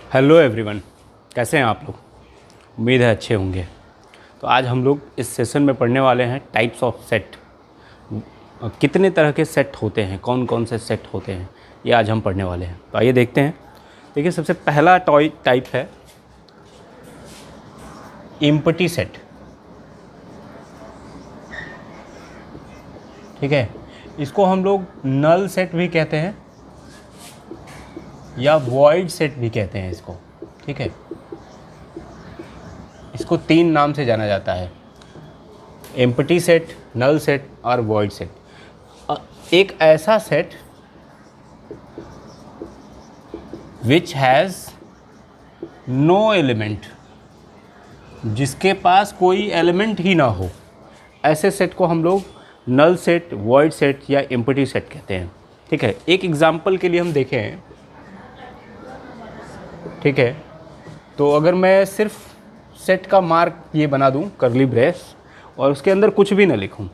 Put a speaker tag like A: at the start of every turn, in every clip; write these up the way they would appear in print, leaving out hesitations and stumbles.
A: Hello everyone, कैसे हैं आप लोग। उम्मीद है अच्छे होंगे। तो आज हम लोग इस सेशन में पढ़ने वाले हैं टाइप्स ऑफ सेट। कितने तरह के सेट होते हैं, कौन कौन से सेट होते हैं, ये आज हम पढ़ने वाले हैं। तो आइए देखते हैं। देखिए, सबसे पहला टाइप है एम्प्टी सेट। ठीक है, इसको हम लोग नल सेट भी कहते हैं या वॉइड सेट भी कहते हैं इसको। ठीक है, इसको तीन नाम से जाना जाता है: एम्प्टी सेट, नल सेट और वॉइड सेट। एक ऐसा set which has no element, जिसके पास कोई एलिमेंट ही ना हो, ऐसे सेट को हम लोग नल सेट, वॉइड सेट या एम्प्टी सेट कहते हैं। ठीक है, एक एग्जांपल के लिए हम देखें। ठीक है, तो अगर मैं सिर्फ सेट का मार्क ये बना दूं करली ब्रेस और उसके अंदर कुछ भी ना लिखूं,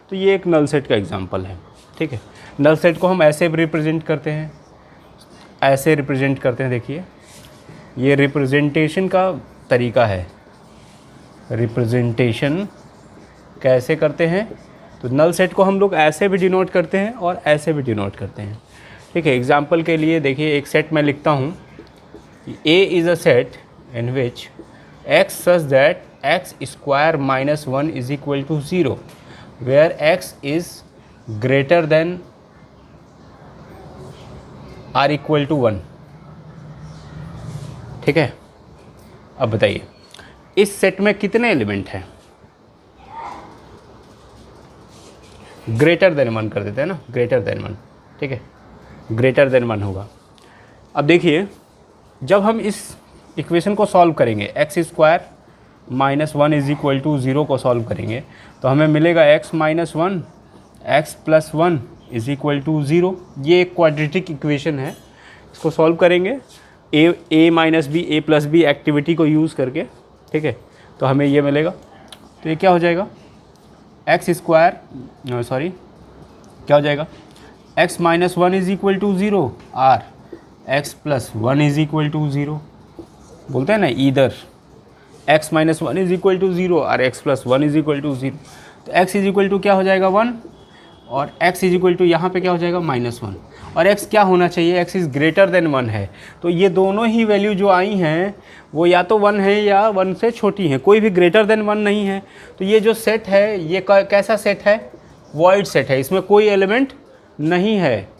A: तो ये एक नल सेट का एग्जांपल है। ठीक है, नल सेट को हम ऐसे रिप्रेजेंट करते हैं, ऐसे रिप्रेजेंट करते हैं। देखिए, ये रिप्रेजेंटेशन का तरीका है। रिप्रेजेंटेशन कैसे करते हैं, तो नल सेट को हम लोग ऐसे भी डिनोट करते हैं और ऐसे भी डिनोट करते हैं। ठीक है, एग्जांपल के लिए देखिए, एक सेट मैं लिखता हूँ। A is a set in which x such that x square minus 1 is equal to 0, where x is greater than or equal to 1। ठीक है, अब बताइए इस सेट में कितने एलिमेंट हैं। ग्रेटर देन 1 कर देते हैं ना, ग्रेटर देन 1। ठीक है, ग्रेटर देन 1 होगा। अब देखिए, जब हम इस इक्वेशन को सॉल्व करेंगे, X square minus 1 is equal to 0 को सॉल्व करेंगे, तो हमें मिलेगा X minus 1 X plus 1 is equal to 0। ये एक क्वाड्रेटिक इक्वेशन है। इसको सॉल्व करेंगे A minus B, A plus B activity को यूज़ करके। ठीक है, तो हमें ये मिलेगा। तो ये क्या हो जाएगा, एक्स स्क्वायर क्या हो जाएगा, X minus 1 is equal to 0 or x plus 1 is equal to 0। बोलते हैं ना, either x minus 1 is equal to 0 और x plus 1 is equal to 0। तो x इज इक्वल टू क्या हो जाएगा 1 और x इज इक्वल टू यहाँ पे क्या हो जाएगा -1। और x क्या होना चाहिए, x इज़ ग्रेटर देन 1 है। तो ये दोनों ही वैल्यू जो आई हैं वो या तो 1 है या 1 से छोटी हैं, कोई भी ग्रेटर देन 1 नहीं है। तो ये जो सेट है ये कैसा सेट है, वॉइड सेट है। इसमें कोई एलिमेंट नहीं है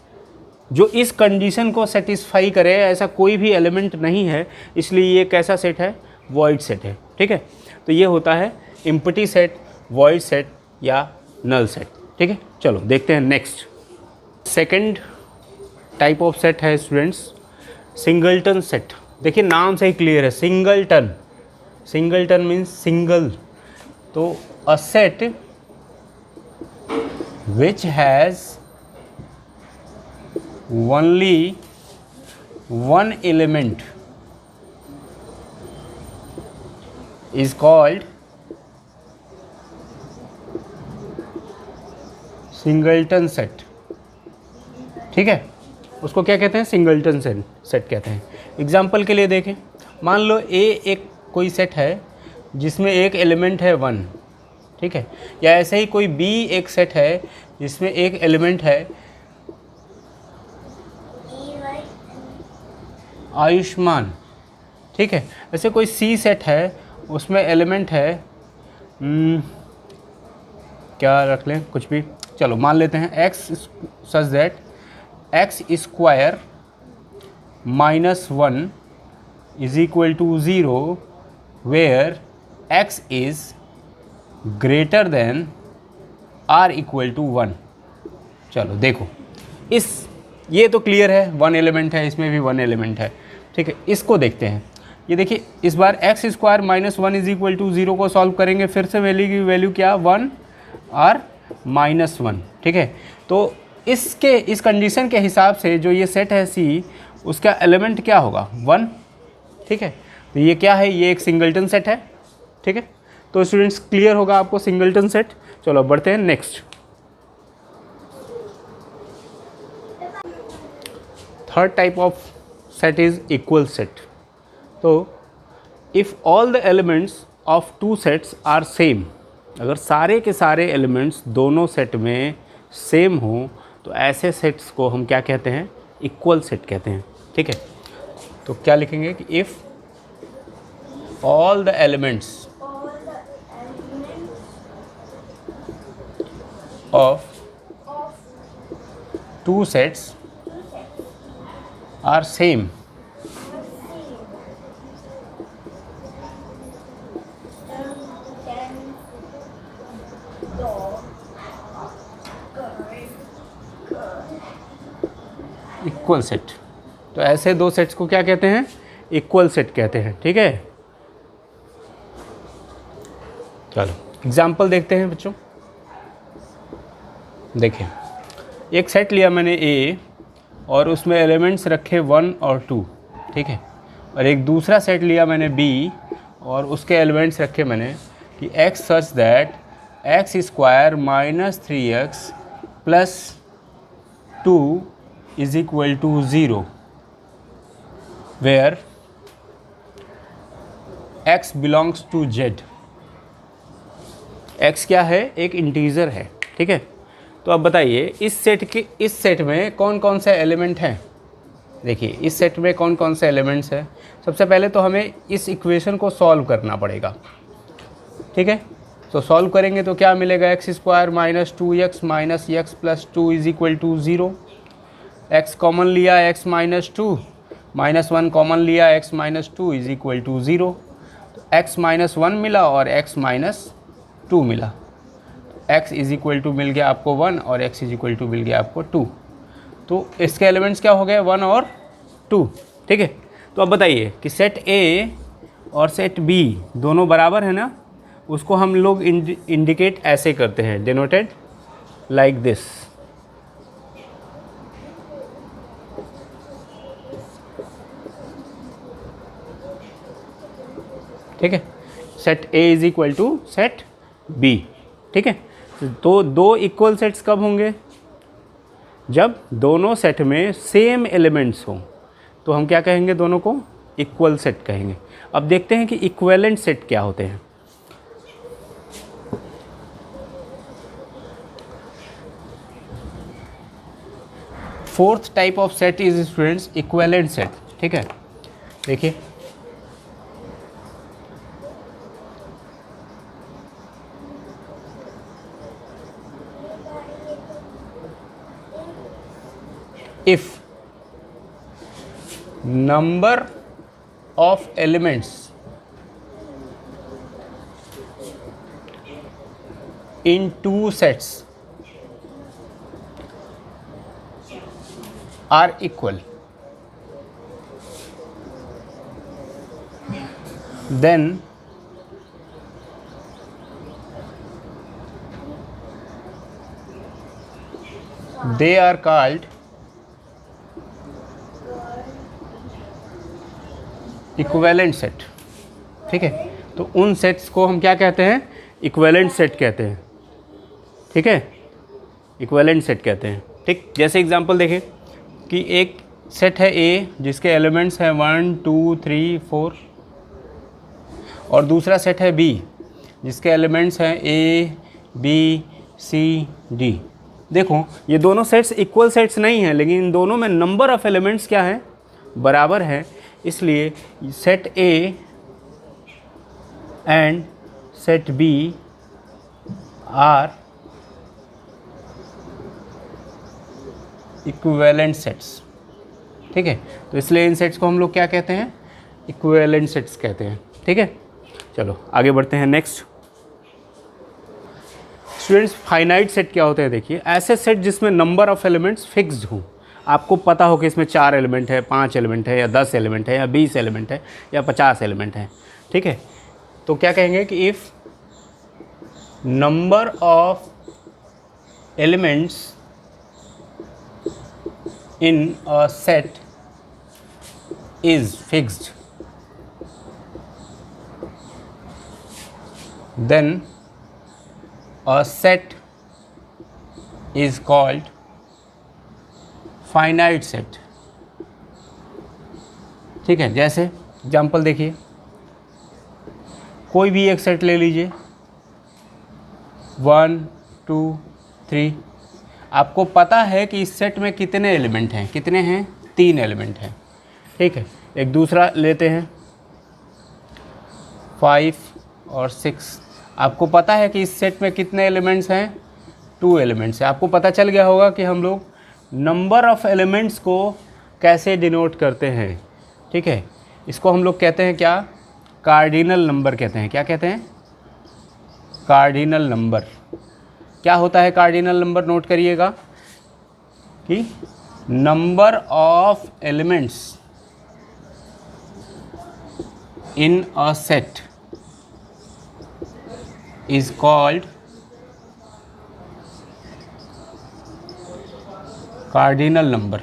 A: जो इस कंडीशन को सेटिस्फाई करे, ऐसा कोई भी एलिमेंट नहीं है, इसलिए ये कैसा सेट है, वॉइड सेट है। ठीक है, तो ये होता है एम्प्टी सेट, वॉइड सेट या नल सेट। ठीक है, चलो देखते हैं next. Second type of set है स्टूडेंट्स सिंगलटन सेट। देखिए, नाम से ही क्लियर है, सिंगलटन। Singleton means single. तो a set which has only one element is called singleton set. ठीक है, उसको क्या कहते हैं, सिंगलटन सेट कहते हैं। एग्जाम्पल के लिए देखें, मान लो A एक कोई सेट है जिसमें एक एलिमेंट है 1। ठीक है, या ऐसे ही कोई B एक सेट है जिसमें एक एलिमेंट है आयुष्मान। ठीक है, ऐसे कोई सी सेट है, उसमें एलिमेंट है क्या रख लें, कुछ भी, चलो मान लेते हैं X such that X square minus 1 is equal to 0 where X is greater than or equal to 1। चलो देखो, ये तो क्लियर है, 1 एलिमेंट है, इसमें भी 1 एलिमेंट है। ठीक है, इसको देखते हैं। ये देखिए, इस बार X square minus 1 is equal to 0 को सॉल्व करेंगे, फिर से वैल्यू क्या, 1 और -1। ठीक है, तो इस कंडीशन के हिसाब से जो ये सेट है सी, उसका एलिमेंट क्या होगा, 1। ठीक है, तो ये क्या है, ये एक सिंगलटन सेट है। ठीक है, तो स्टूडेंट्स क्लियर होगा आपको सिंगलटन सेट। चलो बढ़ते हैं next. Third type of set is equal set. तो if all the elements of two sets are same, अगर सारे के सारे एलिमेंट्स दोनों सेट में सेम हों तो ऐसे सेट्स को हम क्या कहते हैं, इक्वल सेट कहते हैं। ठीक है, तो क्या लिखेंगे कि if all the elements of two sets are same, equal set. तो ऐसे दो सेट्स को क्या कहते हैं, इक्वल सेट कहते हैं। ठीक है, चलो एग्जाम्पल देखते हैं बच्चों। देखें, एक सेट लिया मैंने ए और उसमें एलिमेंट्स रखे 1 और 2। ठीक है, और एक दूसरा सेट लिया मैंने बी और उसके एलिमेंट्स रखे मैंने कि x such that x square minus 3x plus 2 is equal to 0, where x belongs to z। x क्या है, एक इंटीजर है। ठीक है, तो अब बताइए इस सेट में कौन कौन से एलिमेंट हैं। देखिए इस सेट में कौन कौन से एलिमेंट्स हैं। सबसे पहले तो हमें इस इक्वेशन को सॉल्व करना पड़ेगा। ठीक है, तो सॉल्व करेंगे तो क्या मिलेगा, X square minus 2x minus X plus 2 is equal to 0। X common लिया, x माइनस 2 माइनस 1 कॉमन लिया, x minus 2 is equal to 0। तो x माइनस 1 मिला और x माइनस 2 मिला, x इज इक्वल टू मिल गया आपको 1 और x इज इक्वल टू मिल गया आपको 2। तो इसके एलिमेंट्स क्या हो गए, 1 और 2। ठीक है, तो अब बताइए कि सेट A और सेट B दोनों बराबर है ना, उसको हम लोग इंडिकेट ऐसे करते हैं, डिनोटेड लाइक दिस। ठीक है, set A is equal to set B। ठीक है, तो दो इक्वल सेट्स कब होंगे, जब दोनों सेट में सेम एलिमेंट्स हों, तो हम क्या कहेंगे, दोनों को इक्वल सेट कहेंगे। अब देखते हैं कि इक्विवेलेंट सेट क्या होते हैं। Fourth type of set is students equivalent set. ठीक है, देखिए if number of elements in two sets are equal, then they are called equivalent set. ठीक है, तो उन सेट्स को हम क्या कहते हैं, इक्विवेलेंट सेट कहते हैं। ठीक है, इक्विवेलेंट सेट कहते हैं। ठीक, जैसे एग्जांपल देखें कि एक सेट है A जिसके एलिमेंट्स हैं 1 2 3 4 और दूसरा सेट है B जिसके एलिमेंट्स हैं A B C D। देखो ये दोनों सेट्स इक्वल सेट्स नहीं हैं, लेकिन इन दोनों में नंबर ऑफ़ एलिमेंट्स क्या हैं, बराबर है। इसलिए set A and set B are equivalent sets. ठीक है, तो इसलिए इन सेट्स को हम लोग क्या कहते हैं, इक्विवेलेंट सेट्स कहते हैं। ठीक है, चलो आगे बढ़ते हैं। नेक्स्ट स्टूडेंट्स, फाइनाइट सेट क्या होते हैं। देखिए ऐसे सेट जिसमें नंबर ऑफ़ एलिमेंट्स फिक्स्ड हों, आपको पता हो कि इसमें 4 एलिमेंट है, 5 एलिमेंट है, या 10 एलिमेंट है, या 20 एलिमेंट है, या 50 एलिमेंट है। ठीक है, तो क्या कहेंगे कि if number of elements in a set is fixed, then a set is called finite set. ठीक है, जैसे एग्जाम्पल देखिए, कोई भी एक सेट ले लीजिए 1 2 3। आपको पता है कि इस सेट में कितने एलिमेंट हैं, कितने हैं, 3 एलिमेंट हैं, ठीक है। एक दूसरा लेते हैं 5 और 6। आपको पता है कि इस सेट में कितने एलिमेंट्स हैं, 2 एलिमेंट्स हैं। आपको पता चल गया होगा कि हम लोग नंबर ऑफ़ एलिमेंट्स को कैसे डिनोट करते हैं, ठीक है। इसको हम लोग कहते हैं क्या, कार्डिनल नंबर कहते हैं। क्या कहते हैं, कार्डिनल नंबर। क्या होता है कार्डिनल नंबर, नोट करिएगा कि number of elements in a set is called cardinal number,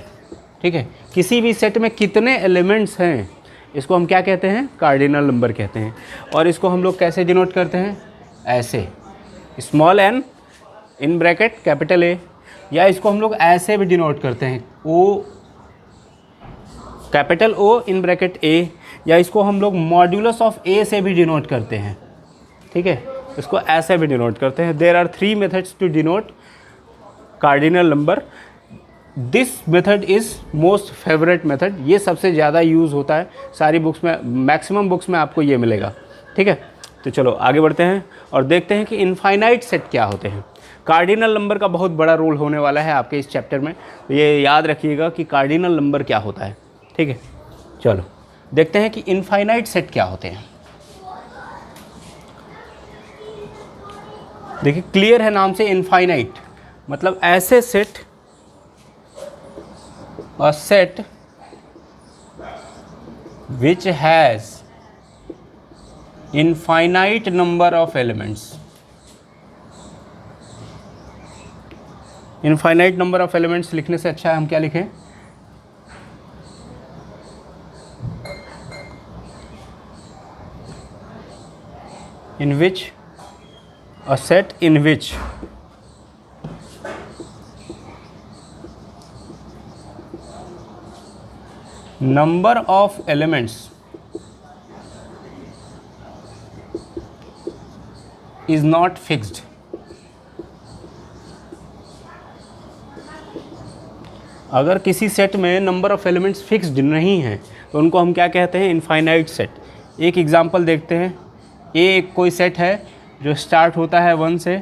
A: ठीक है। किसी भी सेट में कितने एलिमेंट्स हैं, इसको हम क्या कहते हैं, कार्डिनल नंबर कहते हैं। और इसको हम लोग कैसे डिनोट करते हैं, ऐसे, small n in bracket capital A, या इसको हम लोग ऐसे भी डिनोट करते हैं, O capital O in bracket A, या इसको हम लोग मॉड्यूलस ऑफ A से भी डिनोट करते हैं, ठीक है। इसको ऐसे भी डिनोट करते हैं। There are 3 methods to denote cardinal number. This method is most favourite method. ये सबसे ज़्यादा यूज़ होता है सारी बुक्स में, मैक्सिमम बुक्स में आपको ये मिलेगा, ठीक है। तो चलो आगे बढ़ते हैं और देखते हैं कि इनफाइनाइट सेट क्या होते हैं। कार्डिनल नंबर का बहुत बड़ा रोल होने वाला है आपके इस चैप्टर में, तो ये याद रखिएगा कि कार्डिनल नंबर क्या होता है, ठीक है। चलो देखते हैं कि इनफाइनाइट सेट क्या होते हैं। देखिए क्लियर है नाम से, इनफाइनाइट मतलब ऐसे set, a set which has infinite number of elements. Infinite number of elements लिखने से अच्छा है हम क्या लिखें, in which a set in which number of elements is not fixed। अगर किसी सेट में नंबर ऑफ एलिमेंट्स फिक्स्ड नहीं हैं तो उनको हम क्या कहते हैं, इनफाइनाइट सेट। एक एग्जांपल देखते हैं, एक कोई सेट है जो स्टार्ट होता है 1 से,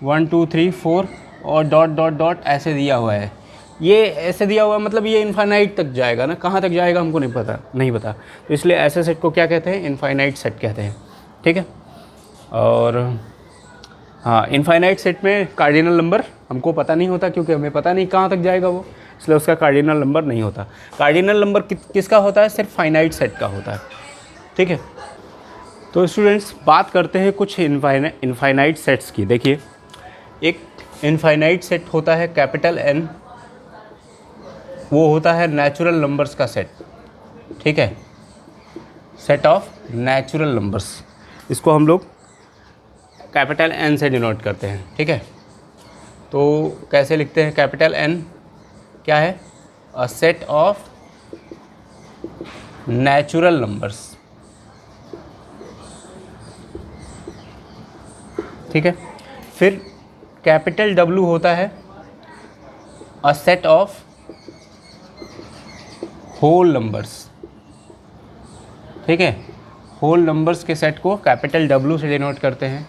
A: 1 2 3 4 और डॉट डॉट डॉट ऐसे दिया हुआ है। ये ऐसे दिया हुआ है मतलब ये इनफाइनाइट तक जाएगा ना, कहाँ तक जाएगा हमको नहीं पता। तो इसलिए ऐसे सेट को क्या कहते हैं, इनफाइनाइट सेट कहते हैं, ठीक है। और हाँ, इनफाइनाइट सेट में कार्डिनल नंबर हमको पता नहीं होता, क्योंकि हमें पता नहीं कहाँ तक जाएगा वो, इसलिए उसका कार्डिनल नंबर नहीं होता। कार्डिनल नंबर किसका होता है, सिर्फ फाइनाइट सेट का होता है, ठीक है। तो स्टूडेंट्स बात करते हैं कुछ इनफाइनाइट सेट्स की। देखिए एक इनफाइनाइट सेट होता है कैपिटल N, वो होता है नेचुरल नंबर्स का सेट, ठीक है, सेट ऑफ नेचुरल नंबर्स। इसको हम लोग कैपिटल N से डिनोट करते हैं, ठीक है। तो कैसे लिखते हैं, कैपिटल N क्या है, a set of natural numbers, ठीक है। फिर कैपिटल W होता है a set of whole numbers, ठीक है। होल नंबर्स के सेट को कैपिटल W से डिनोट करते हैं।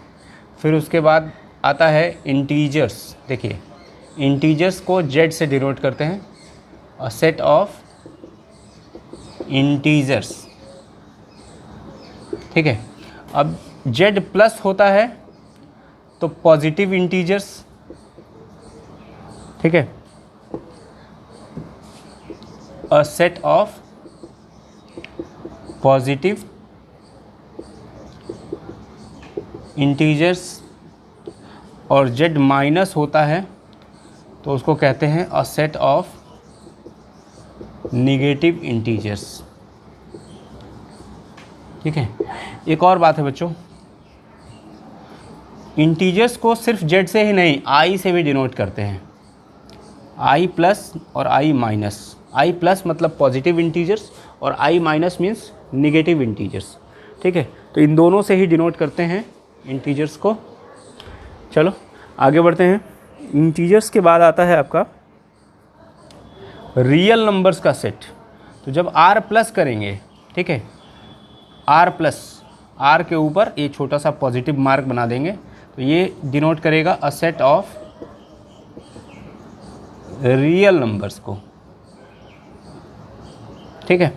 A: फिर उसके बाद आता है इंटीजर्स। देखिए इंटीजर्स को Z से डिनोट करते हैं, अ सेट ऑफ इंटीजर्स, ठीक है। अब Z प्लस होता है तो पॉजिटिव इंटीजर्स, ठीक है, a set of positive integers। और Z माइनस होता है तो उसको कहते हैं a set of negative integers, ठीक है। एक और बात है बच्चों, इंटीजर्स को सिर्फ Z से ही नहीं I से भी डिनोट करते हैं, I प्लस और I माइनस। I प्लस मतलब पॉजिटिव इंटीजर्स और i minus means negative integers, ठीक है। तो इन दोनों से ही डिनोट करते हैं इंटीजर्स को। चलो आगे बढ़ते हैं। इंटीजर्स के बाद आता है आपका रियल नंबर्स का सेट। तो जब r प्लस करेंगे, ठीक है, r प्लस, r के ऊपर ये छोटा सा पॉजिटिव मार्क बना देंगे, तो ये डिनोट करेगा अ सेट ऑफ रियल नंबर्स को, ठीक है।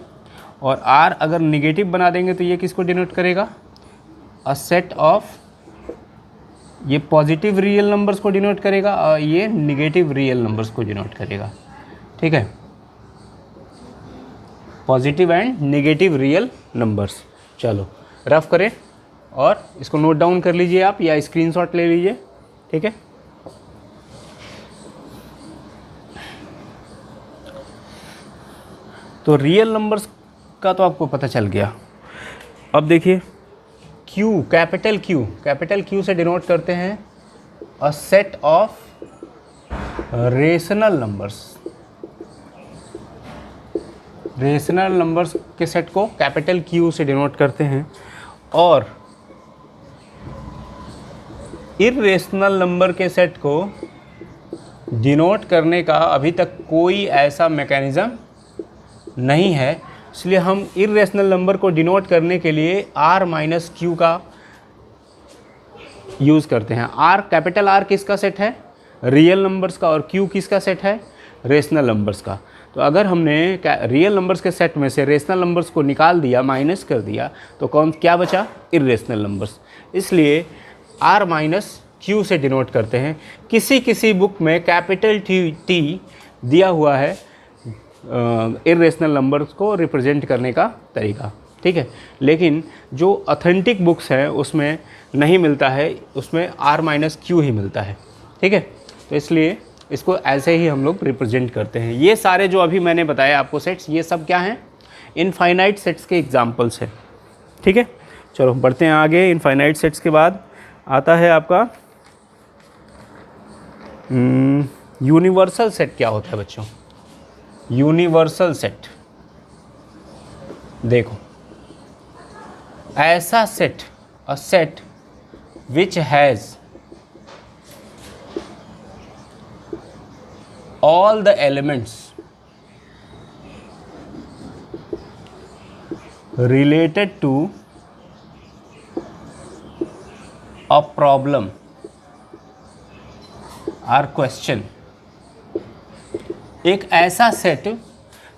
A: और r अगर निगेटिव बना देंगे तो ये किसको डिनोट करेगा, अ सेट ऑफ, ये पॉजिटिव रियल नंबर्स को डिनोट करेगा और ये निगेटिव रियल नंबर्स को डिनोट करेगा, ठीक है। Positive and negative real numbers. चलो रफ करें और इसको नोट डाउन कर लीजिए आप या स्क्रीनशॉट ले लीजिए, ठीक है। तो रियल नंबर्स का तो आपको पता चल गया। अब देखिए Q, कैपिटल Q से डिनोट करते हैं अ set of rational numbers. Rational numbers के सेट को कैपिटल Q से डिनोट करते हैं। और इर्रेशनल नंबर के सेट को डिनोट करने का अभी तक कोई ऐसा मैकेनिज़्म नहीं है, इसलिए हम इर्रेशनल नंबर को डिनोट करने के लिए r माइनस क्यू का यूज़ करते हैं। r, कैपिटल R किसका सेट है, रियल नंबर्स का, और q किसका सेट है, रेशनल नंबर्स का। तो अगर हमने रियल नंबर्स के सेट में से रेशनल नंबर्स को निकाल दिया, माइनस कर दिया, तो क्या बचा, इर्रेशनल नंबर्स। इसलिए r माइनस क्यू से डिनोट करते हैं। किसी बुक में कैपिटल T दिया हुआ है इर्रेशनल नंबर्स को रिप्रेजेंट करने का तरीका, ठीक है। लेकिन जो ऑथेंटिक बुक्स हैं उसमें नहीं मिलता है, उसमें r माइनस क्यू ही मिलता है, ठीक है। तो इसलिए इसको ऐसे ही हम लोग रिप्रेजेंट करते हैं। ये सारे जो अभी मैंने बताया आपको सेट्स, ये सब क्या हैं, इनफाइनाइट सेट्स के एग्जाम्पल्स हैं, ठीक है। चलो बढ़ते हैं आगे। इनफाइनाइट सेट्स के बाद आता है आपका यूनिवर्सल सेट। क्या होता है बच्चों, यूनिवर्सल सेट? देखो, ऐसा set, a set which has all the elements related to a problem or question। एक ऐसा सेट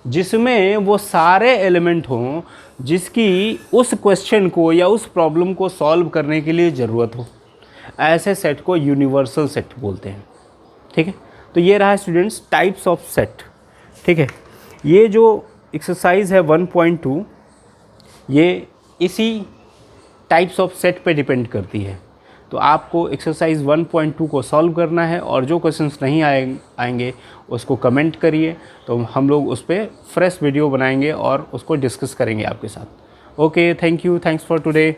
A: जिसमें वो सारे एलिमेंट हों जिसकी उस क्वेश्चन को या उस प्रॉब्लम को सॉल्व करने के लिए ज़रूरत हो, ऐसे सेट को यूनिवर्सल सेट बोलते हैं, ठीक है। तो ये रहा स्टूडेंट्स टाइप्स ऑफ सेट, ठीक है। ये जो एक्सरसाइज है 1.2, ये इसी टाइप्स ऑफ सेट पे डिपेंड करती है। तो आपको एक्सरसाइज 1.2 को सॉल्व करना है और जो क्वेश्चंस नहीं आएंगे उसको कमेंट करिए, तो हम लोग उस पर फ्रेश वीडियो बनाएंगे और उसको डिस्कस करेंगे आपके साथ। Okay, thank you, thanks for today.